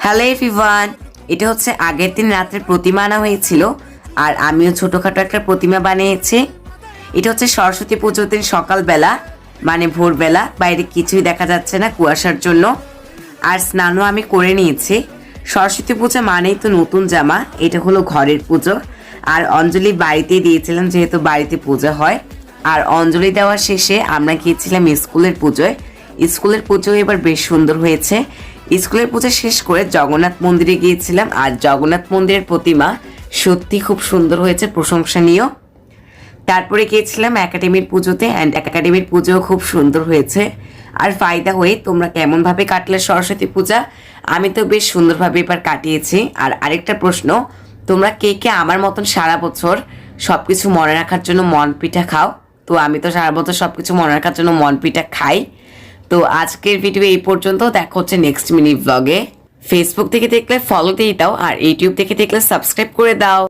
Hello everyone, এটা হচ্ছে আগের দিন রাত্রে প্রতিমা আনা হয়েছিল আর আমিও ছোটোখাটো একটা প্রতিমা বানিয়েছি। এটা হচ্ছে সরস্বতী পুজোর দিন সকালবেলা, মানে ভোরবেলা, বাইরে কিছুই দেখা যাচ্ছে না কুয়াশার জন্য। আর স্নানও আমি করে নিয়েছি। সরস্বতী পুজো মানেই তো নতুন জামা, এটা হলো ঘরের পুজো। আর অঞ্জলি বাড়িতেই দিয়েছিলাম যেহেতু বাড়িতে পুজো হয়। আর অঞ্জলি দেওয়ার শেষে আমরা গিয়েছিলাম স্কুলের পুজোয়। স্কুলের পুজো এবার বেশ সুন্দর হয়েছে। স্কুলের পুজো শেষ করে জগন্নাথ মন্দিরে গিয়েছিলাম আর জগন্নাথ মন্দিরের প্রতিমা সত্যি খুব সুন্দর হয়েছে, প্রশংসনীয়। তারপরে গিয়েছিলাম একাডেমির পুজোতে, অ্যান্ড একাডেমির পুজোও খুব সুন্দর হয়েছে। আর ফায়দা হয়ে তোমরা কেমনভাবে কাটলে সরস্বতী পূজা? আমি তো বেশ সুন্দরভাবে এবার কাটিয়েছি। আর আরেকটা প্রশ্ন, তোমরা কে কে আমার মতন সারা বছর সব কিছু মনে রাখার জন্য মন পিঠা খাও? তো আমি তো সারা বছর সব কিছু মনে রাখার জন্য মন পিঠা খাই। তো আজকের ভিডিও এই পর্যন্ত, দেখা হচ্ছে নেক্সট মিনি ব্লগে। ফেসবুক থেকে দেখলে ফলো দিয়ে দাও আর ইউটিউব থেকে দেখলে সাবস্ক্রাইব করে দাও।